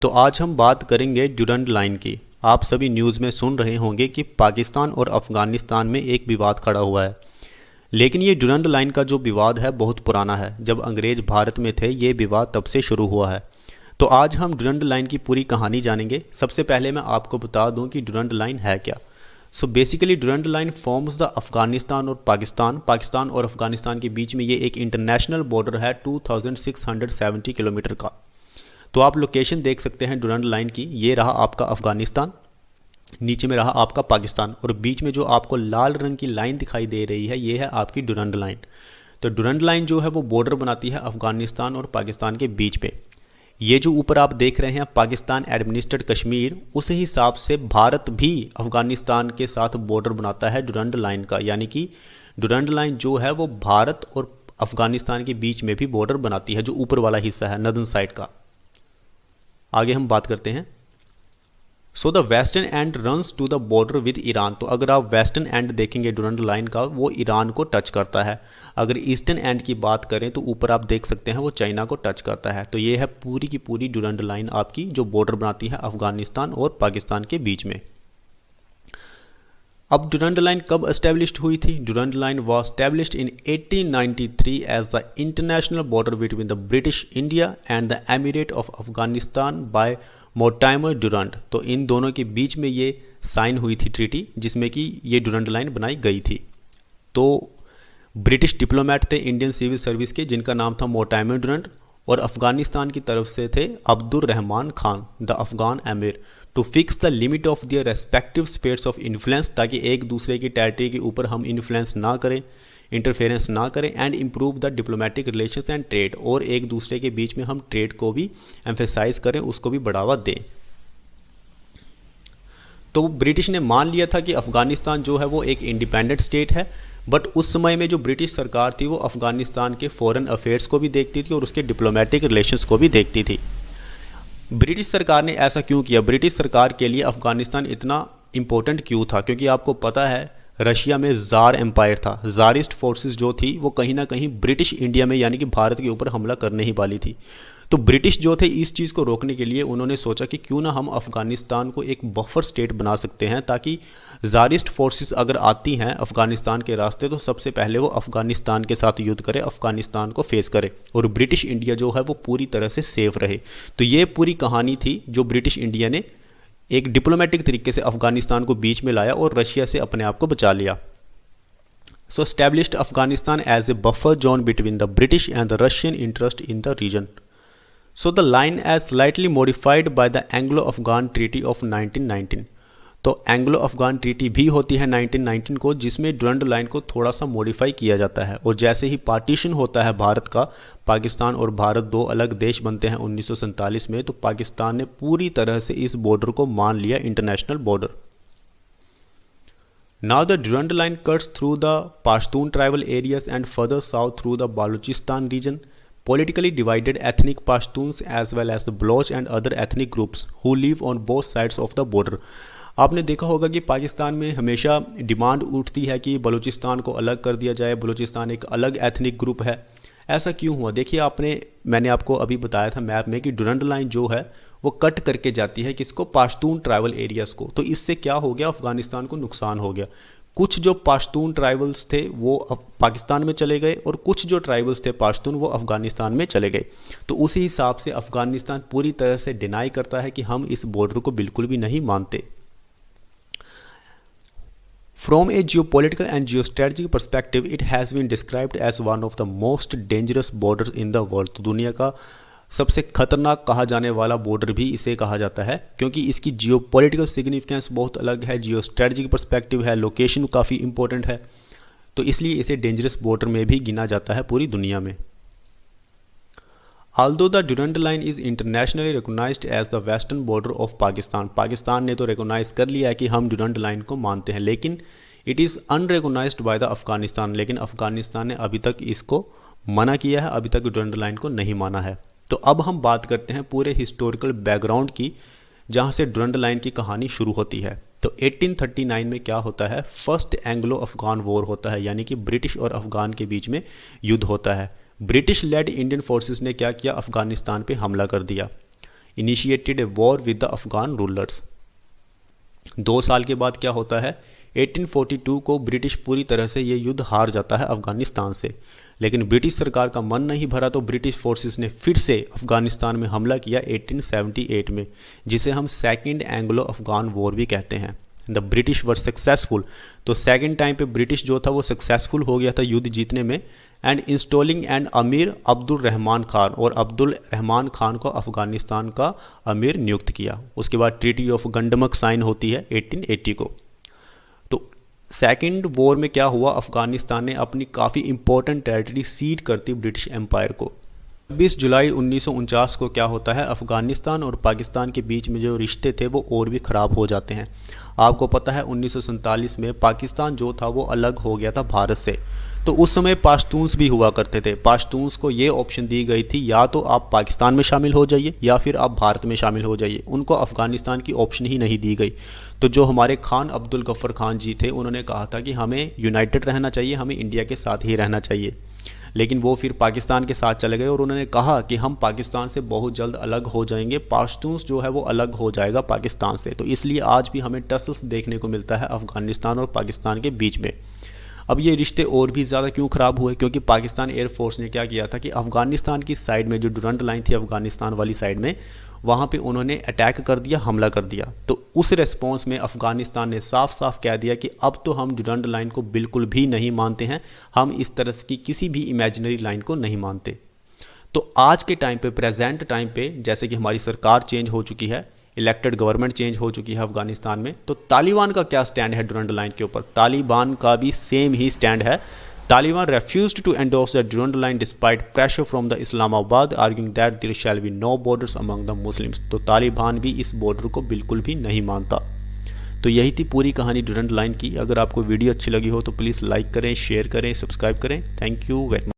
तो आज हम बात करेंगे ड्यूरंड लाइन की। आप सभी न्यूज़ में सुन रहे होंगे कि पाकिस्तान और अफ़गानिस्तान में एक विवाद खड़ा हुआ है। लेकिन ये ड्यूरंड लाइन का जो विवाद है बहुत पुराना है। जब अंग्रेज़ भारत में थे ये विवाद तब से शुरू हुआ है। तो आज हम ड्यूरंड लाइन की पूरी कहानी जानेंगे। सबसे पहले मैं आपको बता दूं कि ड्यूरंड लाइन है क्या। So basically Durand line forms the Afghanistan और पाकिस्तान और अफ़गानिस्तान के बीच में ये एक इंटरनेशनल बॉर्डर है 2670 किलोमीटर का। तो आप लोकेशन देख सकते हैं ड्यूरंड लाइन की। ये रहा आपका अफ़गानिस्तान, नीचे में रहा आपका पाकिस्तान और बीच में जो आपको लाल रंग की लाइन दिखाई दे रही है ये है आपकी ड्यूरंड लाइन। तो ड्यूरंड लाइन जो है वो बॉर्डर बनाती है अफ़गानिस्तान और पाकिस्तान के बीच पे। ये जो ऊपर आप देख रहे हैं पाकिस्तान एडमिनिस्ट्रेड कश्मीर, उस हिसाब से भारत भी अफ़गानिस्तान के साथ बॉर्डर बनाता है ड्यूरंड लाइन का। यानी कि ड्यूरंड लाइन जो है वो भारत और अफ़गानिस्तान के बीच में भी बॉर्डर बनाती है, जो ऊपर वाला हिस्सा है नदर्न साइड का। आगे हम बात करते हैं। So the western end runs to the border with Iran. तो अगर आप वेस्टर्न एंड देखेंगे ड्यूरंड लाइन का, वो ईरान को टच करता है। अगर ईस्टर्न एंड की बात करें तो ऊपर आप देख सकते हैं वो चाइना को टच करता है। तो ये है पूरी की पूरी ड्यूरंड लाइन आपकी, जो बॉर्डर बनाती है अफगानिस्तान और पाकिस्तान के बीच में। अब ड्यूरंड लाइन कब एस्टेब्लिश्ड हुई थी? Durand line was established in 1893 as the international border between the British India and the emirate of Afghanistan by Mortimer Durand. तो इन दोनों के बीच में ये साइन हुई थी ट्रीटी, जिसमें कि ये ड्यूरंड लाइन बनाई गई थी। तो ब्रिटिश डिप्लोमेट थे इंडियन सिविल सर्विस के, जिनका नाम था मोर्टाइमर ड्यूरंड, और अफगानिस्तान की तरफ से थे Abdul Rahman Khan the Afghan emir, to fix the limit of their respective spheres of influence, ताकि एक दूसरे की टेरिटरी के ऊपर हम इन्फ्लुएंस ना करें, इंटरफेरेंस ना करें, and improve the diplomatic relations and trade, और एक दूसरे के बीच में हम ट्रेड को भी एम्फेसाइज करें, उसको भी बढ़ावा दें। तो ब्रिटिश ने मान लिया था कि अफगानिस्तान जो है वो एक इंडिपेंडेंट स्टेट है, बट उस समय में जो ब्रिटिश सरकार थी वो अफगानिस्तान के फॉरेन अफेयर्स को भी देखती थी और उसके डिप्लोमेटिक रिलेशंस को भी देखती थी। ब्रिटिश सरकार ने ऐसा क्यों किया? ब्रिटिश सरकार के लिए अफगानिस्तान इतना इम्पोर्टेंट क्यों था? क्योंकि आपको पता है रशिया में जार एम्पायर था। जारिस्ट फोर्सेस जो थी वो कहीं ना कहीं ब्रिटिश इंडिया में यानी कि भारत के ऊपर हमला करने ही वाली थी। तो ब्रिटिश जो थे इस चीज़ को रोकने के लिए उन्होंने सोचा कि क्यों ना हम अफ़गानिस्तान को एक बफर स्टेट बना सकते हैं, ताकि जारिस्ट फोर्सेस अगर आती हैं अफ़गानिस्तान के रास्ते तो सबसे पहले वो अफ़गानिस्तान के साथ युद्ध करे, अफ़गानिस्तान को फेस करे, और ब्रिटिश इंडिया जो है वो पूरी तरह से सेफ रहे। तो ये पूरी कहानी थी जो ब्रिटिश इंडिया ने एक डिप्लोमेटिक तरीके से अफ़गानिस्तान को बीच में लाया और रशिया से अपने आप को बचा लिया। So established Afghanistan as a buffer zone between the British and the Russian interest in the region. So the line as slightly modified by the Anglo-Afghan Treaty of 1919। तो एंग्लो अफगान ट्रीटी भी होती है 1919 को, जिसमें ड्यूरंड लाइन को थोड़ा सा modify किया जाता है। और जैसे ही पार्टीशन होता है भारत का, पाकिस्तान और भारत दो अलग देश बनते हैं 1947 में, तो पाकिस्तान ने पूरी तरह से इस बॉर्डर को मान लिया international border. Now the Durand line cuts through the Pashtun tribal areas and further south through the Balochistan region. Politically divided ethnic Pashtuns as well as the Baloch and other ethnic groups who live on both sides of the border। आपने देखा होगा कि पाकिस्तान में हमेशा demand उठती है कि बलूचिस्तान को अलग कर दिया जाए, बलूचिस्तान एक अलग एथनिक ग्रुप है। ऐसा क्यों हुआ? देखिए मैंने आपको अभी बताया था मैप में कि ड्यूरंड लाइन जो है वो कट करके जाती है किसको? पाश्तून ट्राइबल एरियाज़ को। तो इससे क्या हो गया? अफगानिस्तान को नुकसान हो गया। कुछ जो पाश्तून ट्राइबल्स थे वो पाकिस्तान में चले गए और कुछ जो ट्राइबल्स थे पाश्तून वो अफगानिस्तान में चले गए। तो उसी हिसाब से अफगानिस्तान पूरी तरह से डिनाई करता है कि हम इस बॉर्डर को बिल्कुल भी नहीं मानते। From a geopolitical and geostrategic perspective, it has been described as one of the most dangerous borders in the world। तो दुनिया का सबसे खतरनाक कहा जाने वाला बॉर्डर भी इसे कहा जाता है, क्योंकि इसकी जियोपॉलिटिकल सिग्निफिकेंस बहुत अलग है, जियोस्ट्रेटजिक पर्सपेक्टिव है, लोकेशन काफ़ी इंपॉर्टेंट है, तो इसलिए इसे डेंजरस बॉर्डर में भी गिना जाता है पूरी दुनिया में। Although the Durand line is internationally recognized as the western border of Pakistan, Pakistan ने तो रिकोगनाइज कर लिया है कि हम ड्यूरंड लाइन को मानते हैं, लेकिन it is unrecognised by the Afghanistan. लेकिन अफगानिस्तान ने अभी तक इसको मना किया है, अभी तक ड्यूरंड लाइन को नहीं माना है। तो अब हम बात करते हैं पूरे हिस्टोरिकल बैकग्राउंड की, जहाँ से ड्यूरंड लाइन की कहानी शुरू होती है। तो 1839 में क्या होता है? फर्स्ट एंग्लो अफगान वॉर होता है, यानी कि ब्रिटिश और अफगान के बीच में युद्ध होता है। ब्रिटिश लेड इंडियन फोर्सेस ने क्या किया? अफगानिस्तान पे हमला कर दिया। Initiated a war with the Afghan rulers. 2 साल के बाद क्या होता है, 1842 को ब्रिटिश पूरी तरह से ये युद्ध हार जाता है अफगानिस्तान से। लेकिन ब्रिटिश सरकार का मन नहीं भरा तो ब्रिटिश फोर्सेस ने फिर से अफगानिस्तान में हमला किया 1878 में, जिसे हम सेकेंड एंग्लो अफगान वॉर भी कहते हैं। द ब्रिटिश वर सक्सेसफुल, तो सेकेंड टाइम पे ब्रिटिश जो था वो सक्सेसफुल हो गया था युद्ध जीतने में, एंड इंस्टॉलिंग एंड अमीर अब्दुल रहमान खान, और अब्दुल रहमान खान को अफगानिस्तान का अमीर नियुक्त किया। उसके बाद ट्रीटी ऑफ गंडमक साइन होती है 1880 को। तो सेकेंड वॉर में क्या हुआ, अफगानिस्तान ने अपनी काफ़ी इंपॉर्टेंट टेरिटरी सीड करती ब्रिटिश एम्पायर को। 26 जुलाई 1949 को क्या होता है, अफगानिस्तान और पाकिस्तान के बीच में जो रिश्ते थे वो और भी ख़राब हो जाते हैं। आपको पता है 1947 में पाकिस्तान जो था वो अलग हो गया था भारत से। तो उस समय पाश्तून्स भी हुआ करते थे। पाश्तून्स को ये ऑप्शन दी गई थी, या तो आप पाकिस्तान में शामिल हो जाइए या फिर आप भारत में शामिल हो जाइए। उनको अफगानिस्तान की ऑप्शन ही नहीं दी गई। तो जो हमारे खान अब्दुल गफ़र खान जी थे, उन्होंने कहा था कि हमें यूनाइटेड रहना चाहिए, हमें इंडिया के साथ ही रहना चाहिए। लेकिन वो फिर पाकिस्तान के साथ चले गए और उन्होंने कहा कि हम पाकिस्तान से बहुत जल्द अलग हो जाएंगे, पाश्तून्स जो है वो अलग हो जाएगा पाकिस्तान से। तो इसलिए आज भी हमें टसल्स देखने को मिलता है अफगानिस्तान और पाकिस्तान के बीच में। अब ये रिश्ते और भी ज़्यादा क्यों ख़राब हुए, क्योंकि पाकिस्तान एयरफोर्स ने क्या किया था कि अफगानिस्तान की साइड में जो डुरंड लाइन थी अफगानिस्तान वाली साइड में, वहाँ पे उन्होंने अटैक कर दिया, हमला कर दिया। तो उस रिस्पॉन्स में अफगानिस्तान ने साफ साफ कह दिया कि अब तो हम डुरंड लाइन को बिल्कुल भी नहीं मानते हैं, हम इस तरह की किसी भी इमेजिनरी लाइन को नहीं मानते। तो आज के टाइम पे, प्रेजेंट टाइम पे, जैसे कि हमारी सरकार चेंज हो चुकी है, इलेक्टेड गवर्नमेंट चेंज हो चुकी है अफगानिस्तान में, तो तालिबान का क्या स्टैंड है डुरंड लाइन के ऊपर? तालिबान का भी सेम ही स्टैंड है। Taliban refused to endorse the Durand line despite pressure from the Islamabad, arguing that there shall be no borders among the Muslims। तो तालिबान भी इस बॉर्डर को बिल्कुल भी नहीं मानता। तो यही थी पूरी कहानी डुरंड लाइन की। अगर आपको वीडियो अच्छी लगी हो तो प्लीज़ लाइक करें, शेयर करें, सब्सक्राइब करें। Thank you very much.